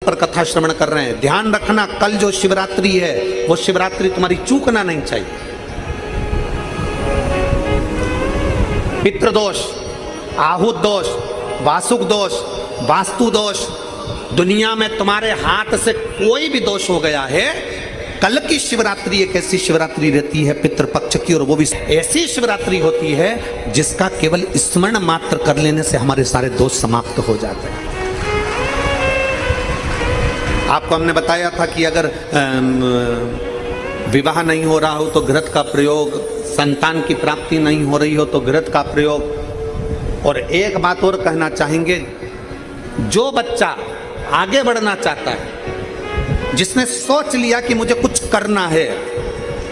पर कथा श्रवण कर रहे हैं, ध्यान रखना कल जो शिवरात्रि है वो शिवरात्रि तुम्हारी चूकना नहीं चाहिए। पितृदोष, आहुत दोष, वासुक दोष, वास्तु दोष, दुनिया में तुम्हारे हाथ से कोई भी दोष हो गया है, कल की शिवरात्रि एक ऐसी शिवरात्रि रहती है पितृपक्ष की, और वो भी ऐसी शिवरात्रि होती है जिसका केवल स्मरण मात्र कर लेने से हमारे सारे दोष समाप्त हो जाते हैं। आपको हमने बताया था कि अगर विवाह नहीं हो रहा हो तो घृत का प्रयोग, संतान की प्राप्ति नहीं हो रही हो तो घृत का प्रयोग। और एक बात और कहना चाहेंगे, जो बच्चा आगे बढ़ना चाहता है, जिसने सोच लिया कि मुझे कुछ करना है,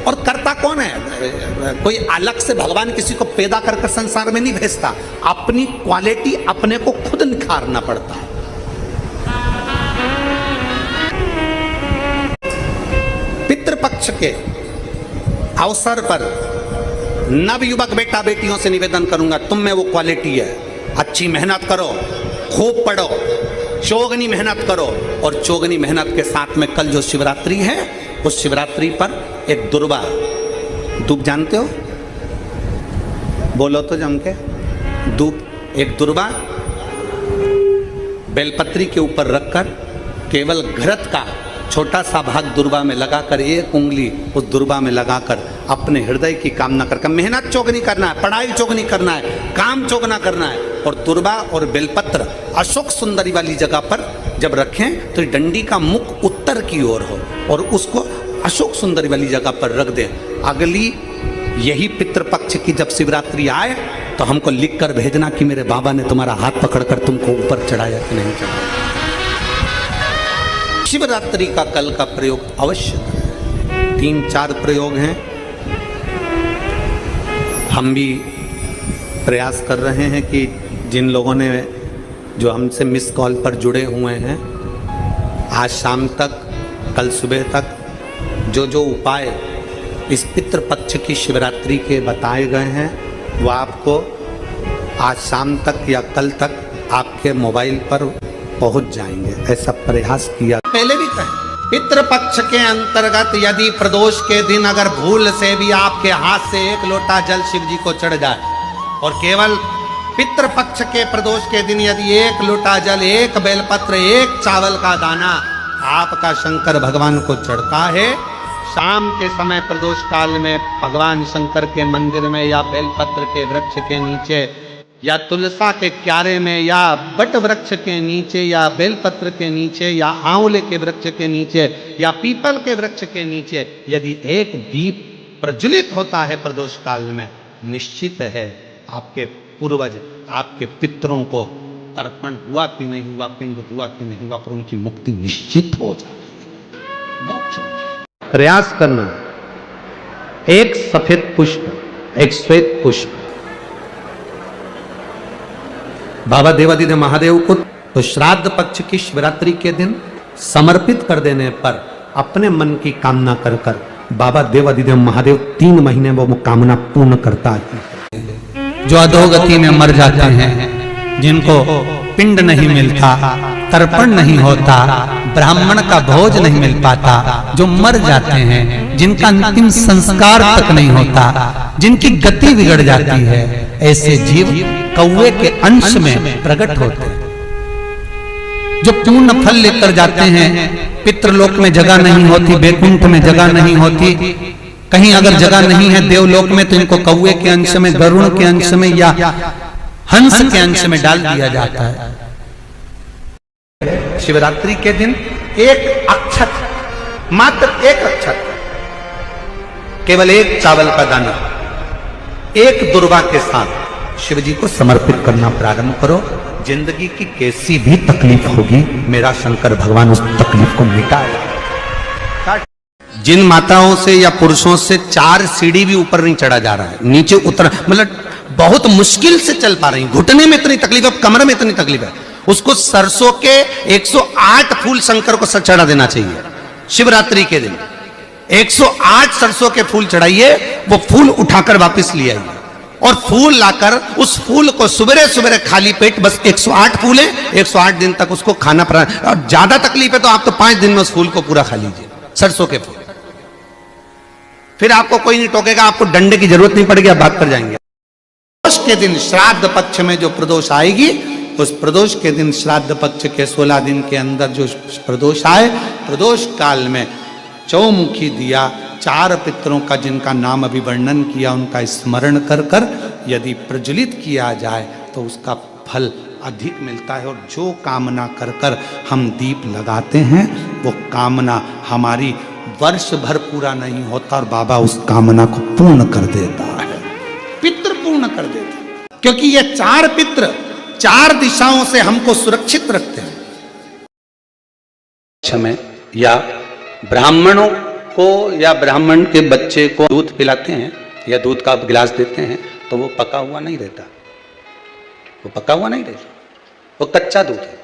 और करता कौन है? कोई अलग से भगवान किसी को पैदा करके संसार में नहीं भेजता, अपनी क्वालिटी अपने को खुद निखारना पड़ता है। पितृपक्ष के अवसर पर नवयुवक बेटा बेटियों से निवेदन करूंगा, तुम में वो क्वालिटी है, अच्छी मेहनत करो, खूब पढ़ो, चौगनी मेहनत करो। और चौगनी मेहनत के साथ में कल जो शिवरात्रि है, उस शिवरात्रि पर एक दुर्वा, दूब जानते हो? बोलो तो जम के। दूब, एक दुर्वा बेलपत्री के ऊपर रखकर केवल घृत का छोटा सा भाग दुर्वा में लगाकर, एक उंगली उस दुर्वा में लगाकर अपने हृदय की कामना करके, मेहनत चौगनी करना है, पढ़ाई चौगनी करना है, काम चौगना करना है। और दुर्वा और बेलपत्र अशोक सुंदरी वाली जगह पर जब रखें तो डंडी का मुख उत्तर की ओर हो, और उसको अशोक सुंदरी वाली जगह पर रख दें। अगली यही पितृपक्ष की जब शिवरात्रि आए तो हमको लिख कर भेजना कि मेरे बाबा ने तुम्हारा हाथ पकड़कर तुमको ऊपर चढ़ाया कि नहीं चढ़ाया। शिवरात्रि का कल का प्रयोग अवश्य करें। 3-4 प्रयोग हैं, हम भी प्रयास कर रहे हैं कि जिन लोगों ने जो हमसे मिस कॉल पर जुड़े हुए हैं, आज शाम तक, कल सुबह तक जो जो उपाय इस पितृपक्ष की शिवरात्रि के बताए गए हैं, वो आपको आज शाम तक या कल तक आपके मोबाइल पर पहुंच जाएंगे, ऐसा प्रयास किया। पहले भी कहें, पितृपक्ष के अंतर्गत यदि प्रदोष के दिन अगर भूल से भी आपके हाथ से एक लोटा जल शिव जी को चढ़ जाए, और केवल पितृपक्ष के प्रदोष के दिन यदि एक लोटा जल, एक बेलपत्र, एक चावल का दाना आपका शंकर भगवान को चढ़ता है, शाम के समय प्रदोष काल में भगवान शंकर के मंदिर में या बेलपत्र के वृक्ष के नीचे या तुलसा के क्यारे में या बट वृक्ष के नीचे या बेलपत्र के नीचे या आंवले के वृक्ष के नीचे या पीपल के वृक्ष के नीचे यदि एक दीप प्रज्वलित होता है प्रदोष काल में, निश्चित है आपके पूर्वज, आपके पितरों को तर्पण हुआ कि नहीं हुआ, पिंड हुआ कि नहीं हुआ, पर उनकी मुक्ति निश्चित हो जाए। प्रयास करना, एक सफेद पुष्प, एक श्वेत पुष्प बाबा देवादिदेव महादेव को तो श्राद्ध पक्ष की शिवरात्रि के दिन समर्पित कर देने पर अपने मन की कामना कर कर बाबा देवादिदेव महादेव 3 महीने वो कामना पूर्ण करता है। जो अधोगति में मर जाते हैं, जिनको पिंड नहीं मिलता, तर्पण नहीं होता, ब्राह्मण का भोज नहीं मिल पाता, जो मर जाते हैं, जिनका अंतिम संस्कार तक नहीं होता, जिनकी गति बिगड़ जाती है, ऐसे जीव कौवे के अंश में प्रकट होते हैं। जो पूर्ण फल लेकर जाते हैं, पितृलोक में जगह नहीं होती, बैकुंठ में जगह नहीं होती, कहीं अगर जगह नहीं है देवलोक में, तो इनको कौवे के अंश में, गरुड़ के अंश में या हंस के अंश में डाल दिया जाता है। शिवरात्रि के दिन एक अक्षत, मात्र एक अक्षत, केवल एक चावल का दाना, एक दुर्वा के साथ शिव जी को समर्पित करना प्रारंभ करो। जिंदगी की कैसी भी तकलीफ होगी, मेरा शंकर भगवान उस तकलीफ को मिटाएगा। जिन माताओं से या पुरुषों से 4 सीढ़ी भी ऊपर नहीं चढ़ा जा रहा है, नीचे उतर, मतलब बहुत मुश्किल से चल पा रही, घुटने में इतनी तकलीफ है, कमर में इतनी तकलीफ है, उसको सरसों के 108 फूल शंकर को चढ़ा देना चाहिए। शिवरात्रि के दिन 108 सरसों के फूल चढ़ाइए, वो फूल उठाकर वापस ले आइए। और फूल लाकर उस फूल को सुबह सुबह खाली पेट, बस 108 फूल है, 108 दिन तक उसको खाना पड़ा। और ज्यादा तकलीफ है तो आप तो 5 दिन में उस फूल को पूरा खा लीजिए, सरसों के फूल। फिर आपको कोई नहीं टोकेगा, आपको डंडे की जरूरत नहीं पड़ेगी, आप भाग कर जाएंगे। प्रदोष के दिन श्राद्ध पक्ष में जो प्रदोष आएगी, उस प्रदोष के दिन श्राद्ध पक्ष के 16 दिन के अंदर जो प्रदोष आए, प्रदोष काल में चौमुखी दिया 4 पितरों का जिनका नाम अभी वर्णन किया, उनका स्मरण कर कर यदि प्रज्वलित किया जाए तो उसका फल अधिक मिलता है। और जो कामना कर कर हम दीप लगाते हैं वो कामना हमारी वर्ष भर पूरा नहीं होता और बाबा उस कामना को पूर्ण कर देता है, पितृ पूर्ण कर देता है। क्योंकि ये 4 पितृ 4 दिशाओं से हमको सुरक्षित रखते हैं। समय या ब्राह्मणों को या ब्राह्मण के बच्चे को दूध पिलाते हैं या दूध का गिलास देते हैं तो वो पका हुआ नहीं रहता, वो पका हुआ नहीं रहता, वो कच्चा दूध है।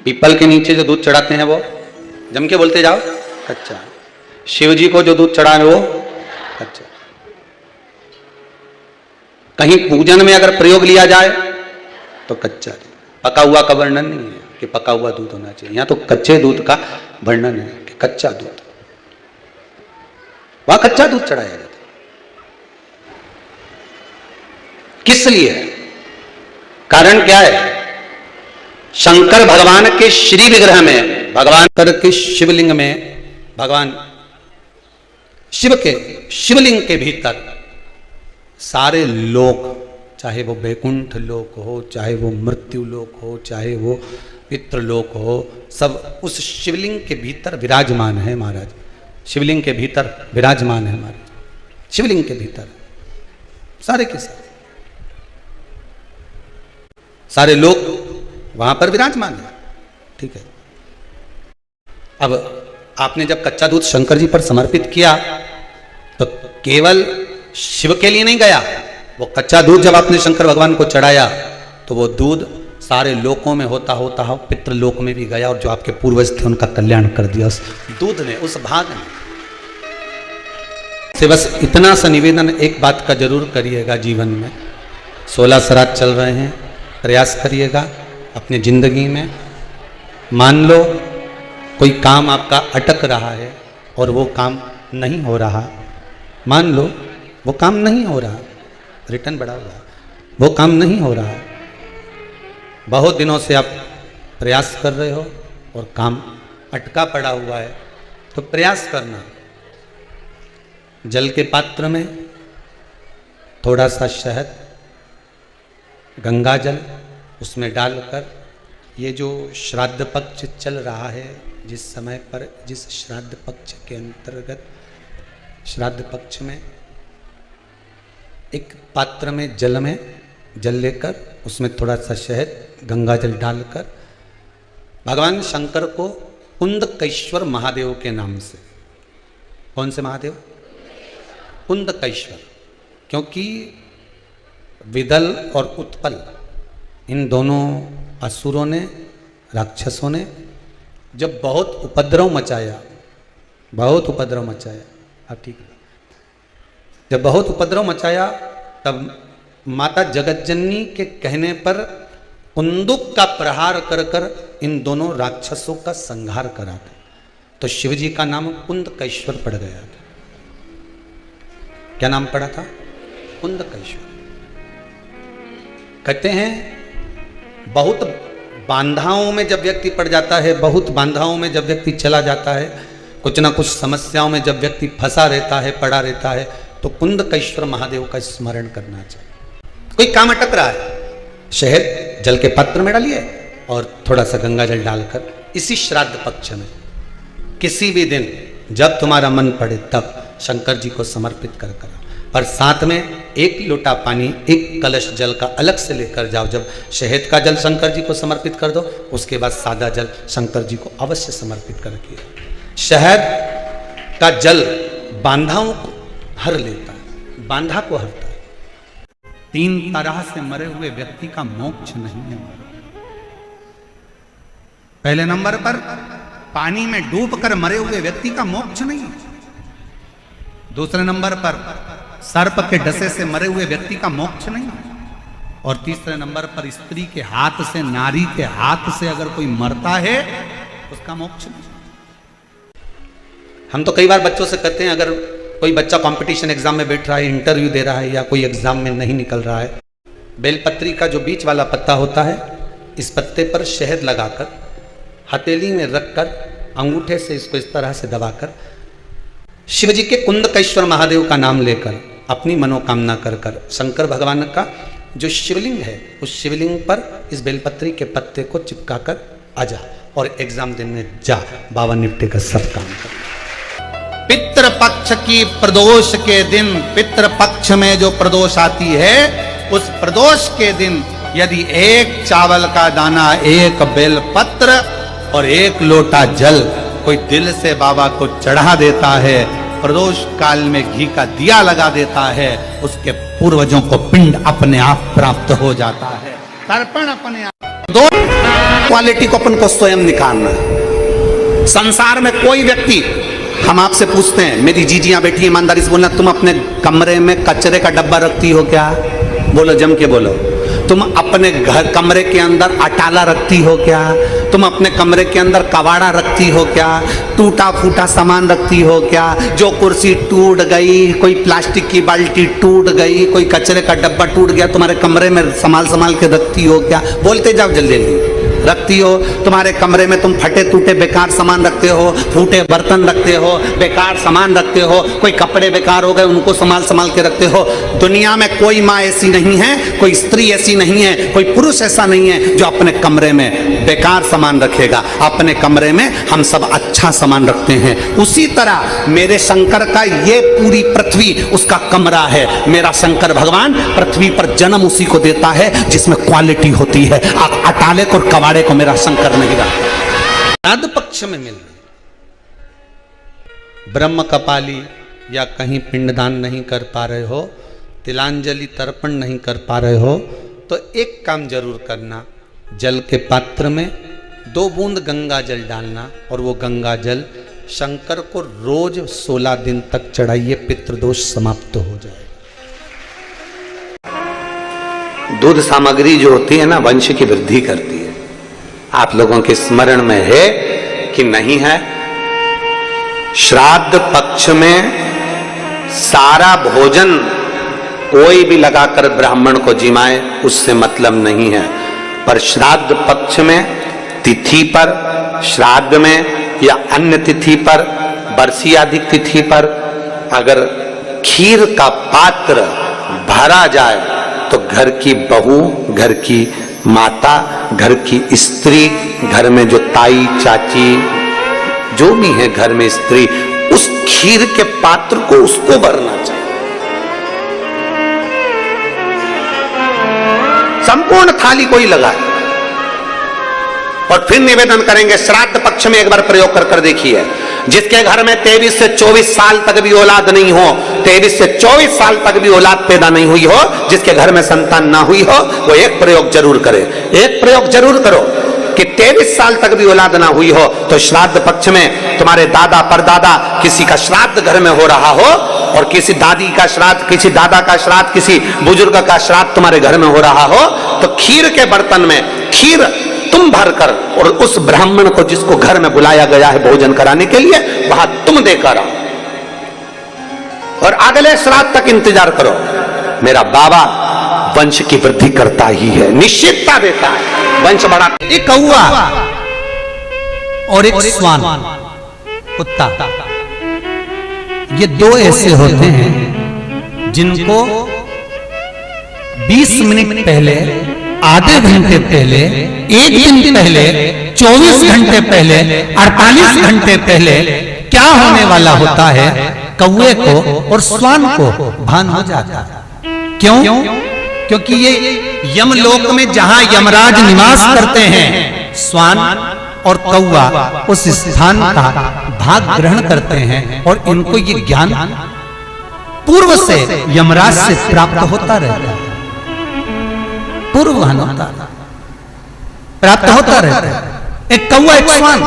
पीपल के नीचे जो दूध चढ़ाते हैं वो जम के बोलते जाओ कच्चा। शिव जी को जो दूध चढ़ाए वो कच्चा। कहीं पूजन में अगर प्रयोग लिया जाए तो कच्चा, पका हुआ का वर्णन नहीं है कि पका हुआ दूध होना चाहिए। यहां तो कच्चे दूध का वर्णन है कि कच्चा दूध, वहां कच्चा दूध चढ़ाया जाता है। किस लिए? कारण क्या है? शंकर भगवान के श्री विग्रह में, भगवान के शिवलिंग में, भगवान शिव के शिवलिंग के भीतर सारे लोक, चाहे वो वैकुंठ लोक हो, चाहे वो मृत्यु लोक हो, चाहे वो पितृलोक हो, सब उस शिवलिंग के भीतर विराजमान है महाराज। शिवलिंग के भीतर विराजमान है महाराज, शिवलिंग के भीतर सारे के सारे लोग वहां पर विराजमान है। ठीक है। अब आपने जब कच्चा दूध शंकर जी पर समर्पित किया तो केवल शिव के लिए नहीं गया, वो कच्चा दूध जब आपने शंकर भगवान को चढ़ाया तो वो दूध सारे लोकों में होता होता हो पितृलोक में भी गया और जो आपके पूर्वज थे उनका कल्याण कर दिया उस दूध ने, उस भाग ने। से बस इतना सा निवेदन एक बात का जरूर करिएगा जीवन में, 16 श्राद्ध चल रहे हैं, प्रयास करिएगा अपनी जिंदगी में। मान लो कोई काम आपका अटक रहा है और वो काम नहीं हो रहा, मान लो वो काम नहीं हो रहा, रिटर्न बढ़ा हुआ, वो काम नहीं हो रहा, बहुत दिनों से आप प्रयास कर रहे हो और काम अटका पड़ा हुआ है, तो प्रयास करना, जल के पात्र में थोड़ा सा शहद, गंगा जल उसमें डालकर, ये जो श्राद्ध पक्ष चल रहा है, जिस समय पर जिस श्राद्ध पक्ष के अंतर्गत, श्राद्ध पक्ष में एक पात्र में जल लेकर उसमें थोड़ा सा शहद, गंगा जल डालकर भगवान शंकर को कुंदकेश्वर महादेव के नाम से, कौन से महादेव? कुंदकेश्वर, क्योंकि विदल और उत्पल इन दोनों असुरों ने, राक्षसों ने जब बहुत उपद्रव मचाया, बहुत उपद्रव मचाया, हाँ ठीक है, जब बहुत उपद्रव मचाया तब माता जगतजननी के कहने पर कुंदुक का प्रहार कर कर इन दोनों राक्षसों का संहार करा था, तो शिवजी का नाम कुंदकेश्वर पड़ गया था। क्या नाम पड़ा था? कुंदकेश्वर। कहते हैं बहुत बांधाओं में जब व्यक्ति पड़ जाता है, बहुत बांधाओं में जब व्यक्ति चला जाता है, कुछ ना कुछ समस्याओं में जब व्यक्ति फंसा रहता है, पड़ा रहता है, तो कुंदकेश्वर महादेव का स्मरण करना चाहिए। कोई काम अटक रहा है, शहद जल के पात्र में डालिए और थोड़ा सा गंगा जल डालकर इसी श्राद्ध पक्ष में किसी भी दिन जब तुम्हारा मन पड़े तब शंकर जी को समर्पित कर करा, पर साथ में 1 लोटा पानी, 1 कलश जल का अलग से लेकर जाओ। जब शहद का जल शंकर जी को समर्पित कर दो, उसके बाद सादा जल शंकर जी को अवश्य समर्पित करके। शहद का जल बांधाओं को हर लेता है, बांधा को हरता है। 3 तरह से मरे हुए व्यक्ति का मोक्ष नहीं है। पहले नंबर पर पानी में डूबकर मरे हुए व्यक्ति का मोक्ष नहीं है। दूसरे नंबर पर सर्प के डसे से मरे हुए व्यक्ति का मोक्ष नहीं है। और तीसरे नंबर पर स्त्री के हाथ से, नारी के हाथ से अगर कोई मरता है उसका मोक्ष नहीं। हम तो कई बार बच्चों से कहते हैं, अगर कोई बच्चा कंपटीशन एग्जाम में बैठ रहा है, इंटरव्यू दे रहा है या कोई एग्जाम में नहीं निकल रहा है, बेलपत्री का जो बीच वाला पत्ता होता है, इस पत्ते पर शहद लगाकर हथेली में रखकर अंगूठे से इसको इस तरह से दबाकर शिवजी के कुंदकेश्वर महादेव का नाम लेकर अपनी मनोकामना कर कर शंकर भगवान का जो शिवलिंग है उस शिवलिंग पर इस बेलपत्री के पत्ते को चिपका कर आ जा और एग्जाम देने जा, बाबा निपटेगा सब काम कर। पितृपक्ष की प्रदोष के दिन, पितृपक्ष में जो प्रदोष आती है उस प्रदोष के दिन यदि एक चावल का दाना, एक बेलपत्र और एक लोटा जल कोई दिल से बाबा को चढ़ा देता है, प्रदोष काल में घी का दिया लगा देता है, उसके पूर्वजों को पिंड अपने आप प्राप्त हो जाता है, तर्पण अपने आप। दो क्वालिटी को अपन को स्वयं निकालना। संसार में कोई व्यक्ति, हम आपसे पूछते हैं, मेरी जीजियां बैठी ईमानदारी से बोलना, तुम अपने कमरे में कचरे का डब्बा रखती हो क्या? बोलो, जम के बोलो। तुम अपने घर कमरे के अंदर अटाला रखती हो क्या? तुम अपने कमरे के अंदर कबाड़ा रखती हो क्या? टूटा फूटा सामान रखती हो क्या? जो कुर्सी टूट गई, कोई प्लास्टिक की बाल्टी टूट गई, कोई कचरे का डब्बा टूट गया, तुम्हारे कमरे में संभाल के रखती हो क्या? बोलते जाओ जल्दी जल्दी। रखती हो? तुम्हारे कमरे में तुम फटे टूटे बेकार सामान रखते हो, फूटे बर्तन रखते हो, बेकार सामान रखते हो, कोई कपड़े बेकार हो गए उनको संभाल के रखते हो। दुनिया में कोई माँ ऐसी नहीं है, कोई स्त्री ऐसी नहीं है, कोई पुरुष ऐसा नहीं है जो अपने कमरे में बेकार सामान रखेगा। अपने कमरे में हम सब अच्छा सामान रखते हैं। उसी तरह मेरे शंकर का ये पूरी पृथ्वी उसका कमरा है। मेरा शंकर भगवान पृथ्वी पर जन्म उसी को देता है जिसमें क्वालिटी होती है। अटाले को कबाड़े को मेरा शंकर नहीं रखता। श्राद्ध पक्ष में मिल ब्रह्म कपाली या कहीं पिंडदान नहीं कर पा रहे हो, तिलांजलि तर्पण नहीं कर पा रहे हो, तो एक काम जरूर करना, जल के पात्र में 2 बूंद गंगा जल डालना और वो गंगा जल शंकर को रोज 16 दिन तक चढ़ाइए, पितृदोष समाप्त हो जाए। दूध सामग्री जो होती है ना, वंश की वृद्धि करती है। आप लोगों के स्मरण में है कि नहीं है? श्राद्ध पक्ष में सारा भोजन कोई भी लगाकर ब्राह्मण को जिमाए उससे मतलब नहीं है, पर श्राद्ध पक्ष में तिथि पर, श्राद्ध में या अन्य तिथि पर, बरसी आदि तिथि पर अगर खीर का पात्र भरा जाए तो घर की बहू, घर की माता, घर की स्त्री, घर में जो ताई चाची जो भी है घर में स्त्री, उस खीर के पात्र को उसको भरना चाहिए। संपूर्ण थाली कोई लगाए और फिर निवेदन करेंगे। श्राद्ध पक्ष में एक बार प्रयोग कर देखिए। जिसके घर में 23 से 24 साल तक भी औलाद नहीं हो, 23 से 24 साल तक भी औलाद पैदा नहीं हुई हो, जिसके घर में संतान ना हुई हो, वो एक प्रयोग जरूर करे। एक प्रयोग जरूर करो कि 23 साल तक भी औलाद ना हुई हो तो श्राद्ध पक्ष में तुम्हारे दादा परदादा किसी का श्राद्ध घर में हो रहा हो और किसी दादी का श्राद्ध, किसी दादा का श्राद्ध, किसी बुजुर्ग का श्राद्ध तुम्हारे घर में हो रहा हो, तो खीर के बर्तन में खीर तुम भरकर और उस ब्राह्मण को जिसको घर में बुलाया गया है भोजन कराने के लिए, वहां तुम देकर आओ और अगले श्राद्ध तक इंतजार करो। मेरा बाबा वंश की वृद्धि करता ही है, निश्चितता देता है, वंश बढ़ा। एक कौआ और एक स्वान, कुत्ता, ये 2 ऐसे होते हैं जिनको 20 मिनट पहले, आधे घंटे पहले, 1 दिन पहले, 24 घंटे पहले, 48 घंटे पहले क्या होने वाला होता है, कौवे को और स्वान को भान हो जाता है। क्यों? क्योंकि ये यमलोक में जहां यमराज निवास करते हैं, स्वान और कौवा उस स्थान का भाग ग्रहण करते हैं और इनको ये ज्ञान पूर्व से यमराज से प्राप्त होता रहता है। पूर्ववान होता प्राप्त होता रहता है। एक कौवा, एक स्वान,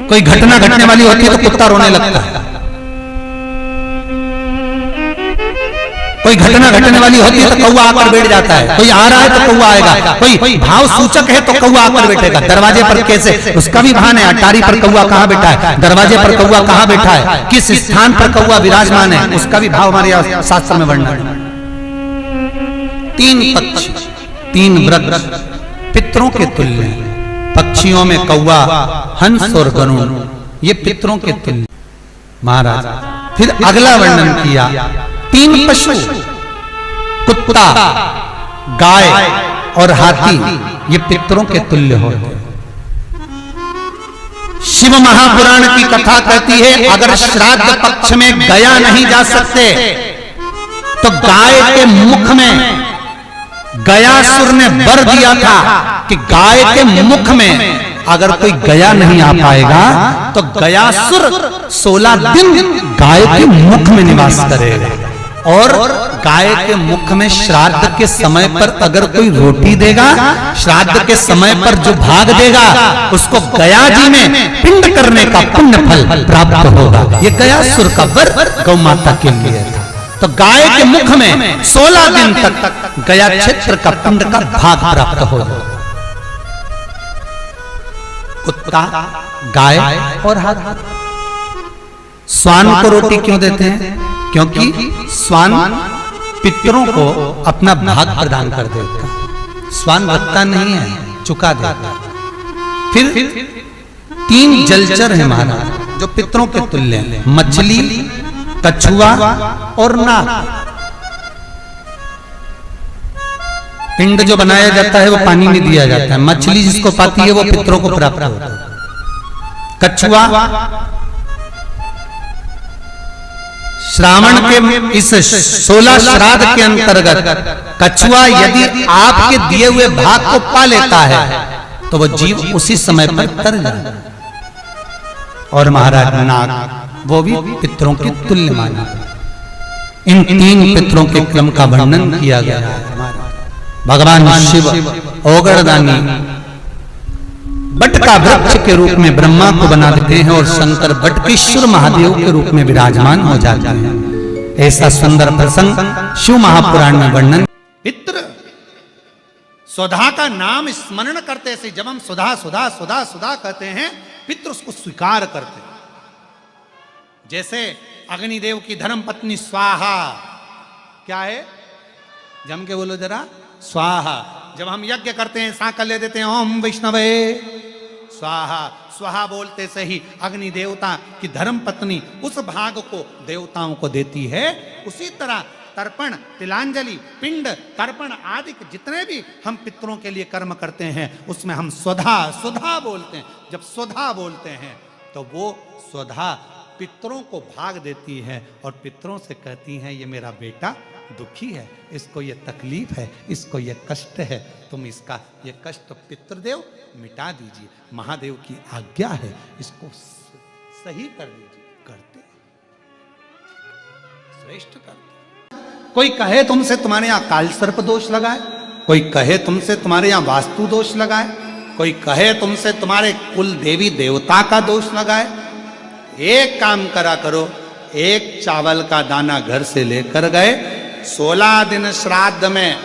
कोई घटना घटने वाली होती है तो कुत्ता रोने लगता है, कोई घटना घटने वाली होती है तो कौवा आकर बैठ जाता है, कोई आ रहा है तो कौवा आएगा, कोई भाव सूचक है तो कौवा आकर बैठेगा। दरवाजे पर कैसे, उसका भी भान है, अटारी पर कौवा कहाँ बैठा है, दरवाजे पर कौवा कहाँ बैठा है, किस स्थान पर कौवा विराजमान है, उसका भी भाव हमारे शास्त्र में वर्णन है। 3 पक्षी 3 वृक्ष पितरों के तुल्य हैं। पक्षियों में कौवा, हंस और गरुड़, ये पितरों के तुल्य। महाराज फिर अगला वर्णन किया, 3 पशु, कुत्ता, गाय और हाथी, ये पितरों के तुल्य होते हैं। शिव महापुराण की कथा कहती है, अगर श्राद्ध पक्ष में गया नहीं जा सकते तो गाय के मुख में गयासुर ने वर दिया था कि गाय के मुख में अगर कोई गया नहीं आ पाएगा तो गयासुर 16 दिन गाय के मुख में निवास करेगा। और गाय के मुख में श्राद्ध के समय पर अगर कोई रोटी देगा, श्राद्ध के समय पर जो भाग देगा, उसको गया जी में पिंड करने का पुण्य फल प्राप्त होगा। ये गयासुर का वर गौ माता के लिए था। तो गाय के मुख में 16 दिन तक गया क्षेत्र का पिंड का भाग प्राप्त होगा। कुत्ता, गाय और हाथी। स्वान को रोटी क्यों देते हैं? क्योंकि स्वान पितरों को अपना भाग प्रदान कर देता। स्वान रखता नहीं है, चुका देता। फिर 3 जलचर है महाराज जो पितरों के तुल्य हैं, मछली, कछुआ और नाग। पिंड जो बनाया जाता है वो पानी में दिया जाता है। मछली जिसको पाती है वो पितरों को प्राप्त होता है। कछुआ श्रावण के इस 16 श्राद्ध के अंतर्गत कछुआ यदि आपके दिए हुए भाग को पा लेता है तो वो जीव उसी समय पर तर जाता है। और महाराज नाग वो भी पितरों के तुल्य माना। इन 3 पितरों के क्रम का वर्णन किया गया है। भगवान शिव ओगरदानी बट का वृक्ष के रूप में ब्रह्मा को बना देते हैं और शंकर बटकेश्वर महादेव के रूप में विराजमान हो जाते हैं। ऐसा सुंदर प्रसंग शिव महापुराण में वर्णन। पितृ सुधा का नाम स्मरण करते से जब हम सुधा सुधा सुधा सुधा कहते हैं, पितृ उसको स्वीकार करते हैं। जैसे अग्निदेव की धर्म पत्नी स्वाहा, क्या है? जम के बोलो जरा, स्वाहा। जब हम यज्ञ करते हैं सांकल्य देते हैं, ओम वैष्णवे स्वाहा। स्वाहा बोलते से ही अग्नि देवता की धर्म पत्नी उस भाग को देवताओं को देती है। उसी तरह तर्पण, तिलांजलि, पिंड, तर्पण आदि जितने भी हम पितरों के लिए कर्म करते हैं उसमें हम स्वधा स्वधा बोलते हैं। जब स्वधा बोलते हैं तो वो स्वधा पितरों को भाग देती है और पितरों से कहती हैं, ये मेरा बेटा दुखी है, इसको ये तकलीफ है, इसको ये कष्ट है, तुम इसका ये कष्ट पितृदेव मिटा दीजिए। महादेव की आज्ञा है, इसको सही कर दीजिए। करते, श्रेष्ठ करते। कोई कहे तुमसे तुम्हारे यहाँ काल सर्प दोष लगाए, कोई कहे तुमसे तुम्हारे यहाँ वास्तु दोष लगाए, कोई कहे तुमसे तुम्हारे कुल देवी देवता का दोष लगाए, एक काम करा करो, एक चावल का दाना घर से लेकर गए, 16 दिन श्राद्ध में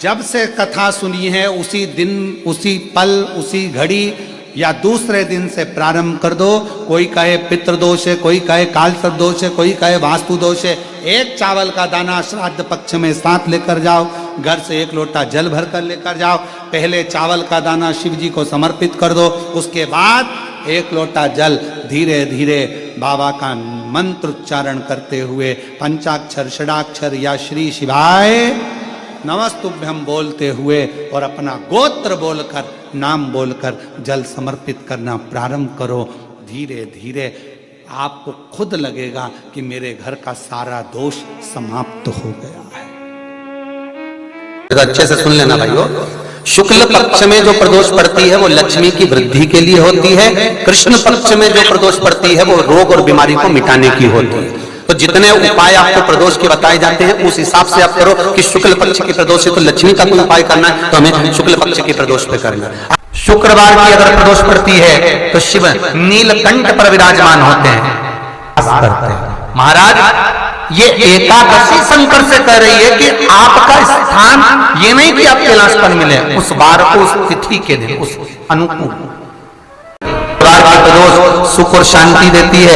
जब से कथा सुनी है उसी दिन, उसी पल, उसी घड़ी या दूसरे दिन से प्रारंभ कर दो। कोई कहे पितृदोष है, कोई कहे काल सर्प दोष है, कोई कहे वास्तु दोष है। एक चावल का दाना श्राद्ध पक्ष में साथ लेकर जाओ, घर से 1 लोटा जल भर कर लेकर जाओ। पहले चावल का दाना शिव जी को समर्पित कर दो, उसके बाद 1 लोटा जल धीरे धीरे बाबा का मंत्र उच्चारण करते हुए पंचाक्षर, षडाक्षर या श्री शिवाय नमस्तुभ्यम बोलते हुए और अपना गोत्र बोलकर, नाम बोलकर जल समर्पित करना प्रारंभ करो। धीरे धीरे आपको खुद लगेगा कि मेरे घर का सारा दोष समाप्त हो गया है। अच्छे से सुन लेना भाइयों। शुक्ल पक्ष में जो प्रदोष पड़ती है वो लक्ष्मी की वृद्धि के लिए होती है। कृष्ण पक्ष में जो प्रदोष पड़ती है वो रोग और बीमारी को मिटाने की होती है। तो जितने उपाय आपको प्रदोष के बताए जाते हैं उस हिसाब से आप करो कि शुक्ल पक्ष की प्रदोष है तो लक्ष्मी का कोई उपाय करना है तो हमें शुक्ल पक्ष की प्रदोष पे करना है। शुक्रवार की अगर प्रदोष पड़ती है तो शिव नीलकंठ पर विराजमान होते हैं, करते हैं। महाराज ये एकादशी शंकर से कह रही है कि आपका स्थान ये नहीं कि आप कैलाशपन मिले, उस बार को, उस तिथि के दिन, उस अनुकूल बार की प्रदोष सुख और शांति देती है।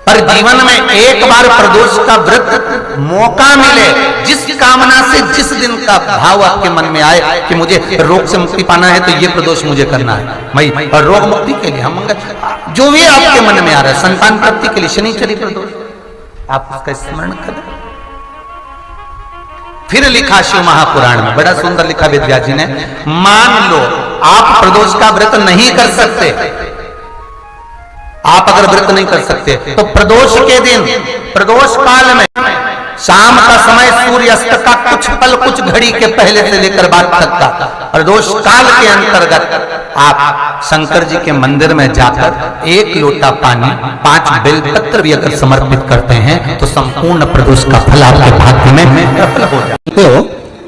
पर जीवन में एक बार प्रदोष का व्रत मौका मिले, जिस कामना से जिस दिन का भाव आपके मन में आए कि मुझे रोग से मुक्ति पाना है तो ये प्रदोष मुझे करना है भाई, और रोग मुक्ति के लिए हम जो भी आपके मन में आ रहा है, संतान प्राप्ति के लिए शनिचरी प्रदोष आप उसका स्मरण करें। फिर लिखा शिव महापुराण में, बड़ा सुंदर लिखा विद्या जी ने, मान लो आप प्रदोष का व्रत नहीं कर सकते, आप अगर व्रत नहीं कर सकते तो प्रदोष के दिन, प्रदोष काल में शाम का समय सूर्यास्त का कुछ पल, कुछ घड़ी के पहले से लेकर बाद तक का प्रदोष काल के अंतर्गत आप शंकर जी के मंदिर में जाकर 1 लोटा पानी 5 बेलपत्र भी अगर समर्पित करते हैं तो संपूर्ण प्रदोष का फल आपके भाग्य में सफल हो जाते हो।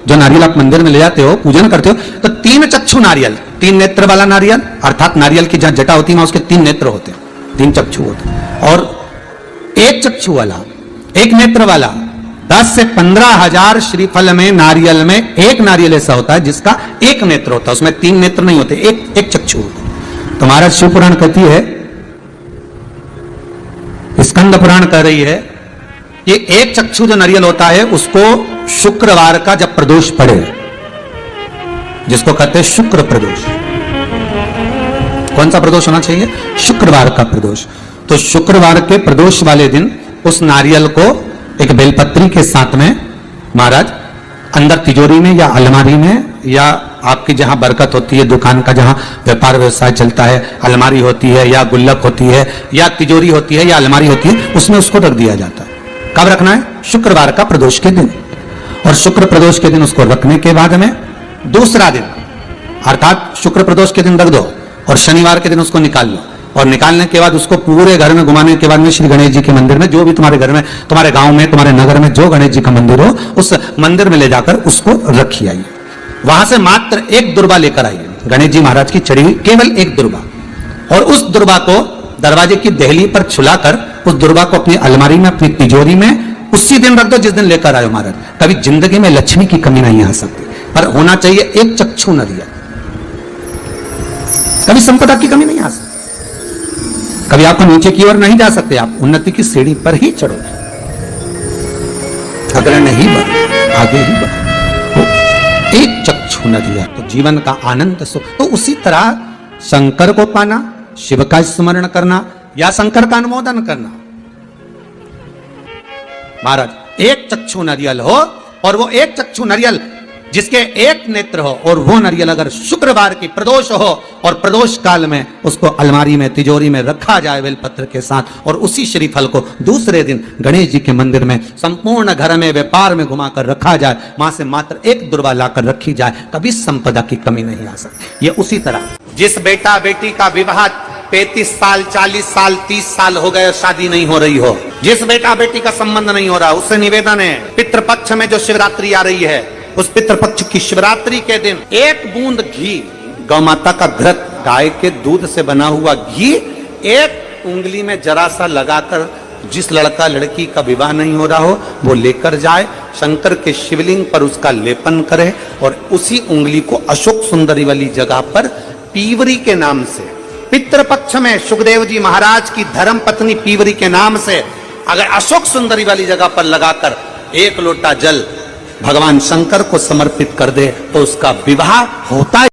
जो नारियल आप मंदिर में ले जाते हो, पूजन करते हो, तो 3 चक्षु नारियल, 3 नेत्र वाला नारियल, अर्थात नारियल की जहां जटा होती है उसके 3 नेत्र होते हैं, 3 चक्षु होते हैं, और 1 चक्षु वाला, 1 नेत्र वाला 10 से 15 हजार श्रीफल में नारियल में 1 नारियल ऐसा होता है जिसका 1 नेत्र होता है, उसमें 3 नेत्र नहीं होते, एक चक्षु होता है। तो महाराज शिव पुराण कहती है, स्कंद पुराण कह रही है कि 1 चक्षु जो नारियल होता है उसको शुक्रवार का जब प्रदोष पड़े, जिसको कहते हैं शुक्र प्रदोष, कौन सा प्रदोष होना चाहिए? शुक्रवार का प्रदोष। तो शुक्रवार के प्रदोष वाले दिन उस नारियल को एक बेलपत्री के साथ में महाराज अंदर तिजोरी में या अलमारी में, या आपकी जहां बरकत होती है, दुकान का जहां व्यापार व्यवसाय चलता है, अलमारी होती है या गुल्लक होती है या तिजोरी होती है या अलमारी होती है, उसमें उसको रख दिया जाता है। कब रखना है? शुक्रवार का प्रदोष के दिन। और शुक्र प्रदोष के दिन उसको रखने के बाद में दूसरा दिन, अर्थात शुक्र प्रदोष के दिन रख दो और शनिवार के दिन उसको निकाल लो, और निकालने के बाद उसको पूरे घर में घुमाने के बाद में श्री गणेश जी के मंदिर में, जो भी तुम्हारे घर में, तुम्हारे गांव में, तुम्हारे नगर में जो गणेश जी का मंदिर हो, उस मंदिर में ले जाकर उसको रखी आइए। वहां से मात्र 1 दुर्बा लेकर आइए, गणेश जी महाराज की चढ़ी हुई केवल 1 दुर्बा, और उस दुर्बा को दरवाजे की देहली पर छुलाकर उस दुर्बा को अपनी अलमारी में, अपनी तिजोरी में उसी दिन रख दो जिस दिन लेकर आयो महाराज। कभी जिंदगी में लक्ष्मी की कमी नहीं आ सकती, पर होना चाहिए 1 चक्षु नारियल, कभी संपदा की कमी नहीं आ सकती। कभी आपको नीचे की ओर नहीं जा सकते, आप उन्नति की सीढ़ी पर ही चढ़ो, अगर नहीं बढ़ो आगे ही बढ़ो। 1 चक्षु नारियल तो जीवन का आनंद सुख। तो उसी तरह शंकर को पाना, शिव का स्मरण करना या शंकर का अनुमोदन करना, महाराज 1 चक्षु नारियल हो, और वो 1 चक्षु नारियल जिसके 1 नेत्र हो, और वो नारियल अगर शुक्रवार की प्रदोष हो और प्रदोष काल में उसको अलमारी में, तिजोरी में रखा जाए बेलपत्र के साथ, और उसी श्रीफल को दूसरे दिन गणेश जी के मंदिर में संपूर्ण घर में, व्यापार में घुमाकर रखा जाए, वहां से मात्र 1 दुर्बा लाकर रखी जाए, कभी संपदा की कमी नहीं आ सकती। ये उसी तरह जिस बेटा बेटी का विवाह 35 साल, 40 साल, 30 साल हो गए, शादी नहीं हो रही हो, जिस बेटा बेटी का संबंध नहीं हो रहा, उससे निवेदन है, पितृपक्ष में जो शिवरात्रि आ रही है, उस पितृपक्ष की शिवरात्रि के दिन 1 बूंद घी, गौ माता का घृत, गाय के दूध से बना हुआ घी 1 उंगली में जरा सा लगाकर, जिस लड़का लड़की का विवाह नहीं हो रहा हो वो लेकर जाए, शंकर के शिवलिंग पर उसका लेपन करे, और उसी उंगली को अशोक सुंदरी वाली जगह पर पीवरी के नाम से, पितृपक्ष में सुखदेव जी महाराज की धर्म पत्नी पीवरी के नाम से अगर अशोक सुंदरी वाली जगह पर लगाकर 1 लोटा जल भगवान शंकर को समर्पित कर दे तो उसका विवाह होता है।